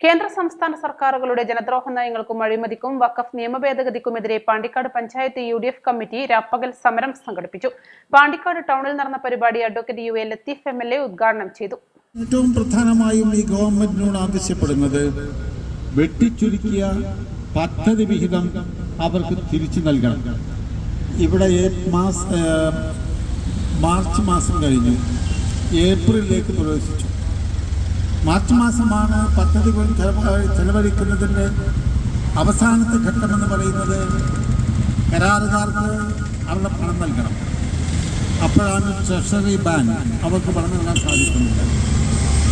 കേന്ദ്ര സംസ്ഥാന സർക്കാരുകളുടെ ജനദ്രോഹ നയങ്ങൾക്കും അഴിമതിക്കും വഖഫ് നിയമഭേദഗതിക്കുമെതിരെ പാണ്ടിക്കാട് പഞ്ചായത്ത് UDF കമ്മിറ്റി രാപ്പകൽ സമരം സംഘടിപ്പിച്ചു. പാണ്ടിക്കാട് ടൗണിൽ നടന്ന പരിപാടി അഡ്വക്കേറ്റ് UA ലത്തീഫ് MLA ഉദ്ഘാടനം ചെയ്തു. ഏറ്റവും പ്രധാനമായും ഈ ഗവൺമെന്റിനോട് ആവശ്യപ്പെടുന്നത് വെട്ടിച്ചുരുക്കിയ പദ്ധതി വിഹിതം അവർക്ക് തിരിച്ചു നൽകണം. ഇവിടെ മാർച്ച് മാസം കഴിഞ്ഞു, ഏപ്രിലിലേക്ക് പ്രവേശിച്ചു. മാർച്ച് മാസമാണ് പദ്ധതികൾ ചെലവഴിക്കുന്നതിൻ്റെ അവസാനത്തെ ഘട്ടമെന്ന് പറയുന്നത്. കരാറുകാർക്ക് അവരുടെ പണം നൽകണം. അപ്പോഴാണ് ട്രഷറി ബാങ്ക് അവർക്ക് പണം നൽകാൻ സാധിക്കുന്നില്ല.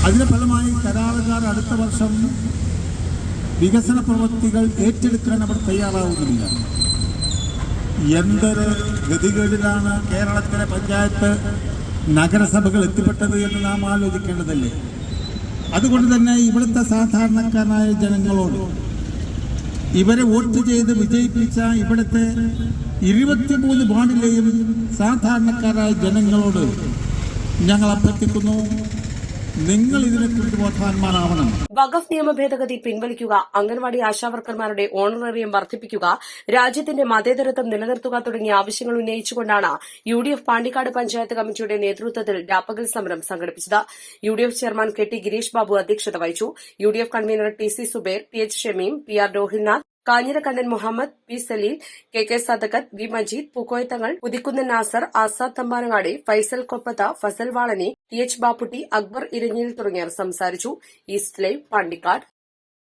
അതിൻ്റെ ഫലമായി കരാറുകാർ അടുത്ത വർഷം വികസന പ്രവൃത്തികൾ ഏറ്റെടുക്കാൻ അവർ തയ്യാറാവുന്നില്ല. എന്തൊരു ഗതികേടിലാണ് കേരളത്തിലെ പഞ്ചായത്ത് നഗരസഭകൾ എത്തിപ്പെട്ടത് എന്ന് നാം ആലോചിക്കേണ്ടതല്ലേ. അതുകൊണ്ട് തന്നെ ഇവിടുത്തെ സാധാരണക്കാരായ ജനങ്ങളോട്, ഇവരെ വോട്ട് ചെയ്ത് വിജയിപ്പിച്ച ഇവിടുത്തെ 23 വാർഡിലെയും സാധാരണക്കാരായ ജനങ്ങളോട് ഞങ്ങൾ അഭ്യർത്ഥിക്കുന്നു, നിങ്ങൾ ഇതിനെക്കുറിച്ച് ബോധവാന്മാരാവണം. വഖഫ് നിയമ ഭേദഗതി പിൻവലിക്കുക, അംഗൻവാടി ആശാവർക്കർമാരുടെ ഓണറേറിയം വർദ്ധിപ്പിക്കുക, രാജ്യത്തിന്റെ മതേതരത്വം നിലനിർത്തുക തുടങ്ങിയ ആവശ്യങ്ങൾ ഉന്നയിച്ചുകൊണ്ടാണ് UDF പാണ്ടിക്കാട് പഞ്ചായത്ത് കമ്മിറ്റിയുടെ നേതൃത്വത്തിൽ രാപ്പകൽ സമരം സംഘടിപ്പിച്ചത്. UDF chairman KT Girish Babu അധ്യക്ഷത വഹിച്ചു. UDF convenor TC Subair, PH Shameem, PR Rohilnath, Kanhirakkannan Muhammad, P Saleel, KK Sadakkath, V Majeed, Pookoyathangal, Puthikkunnan Nasar, Azad Thampanangadi, Faisal Koppatha, Fasal Valani, TH Bapputty, Akbar Iranjil തുടങ്ങിയവർ സംസാരിച്ചു. East live Pandikkad.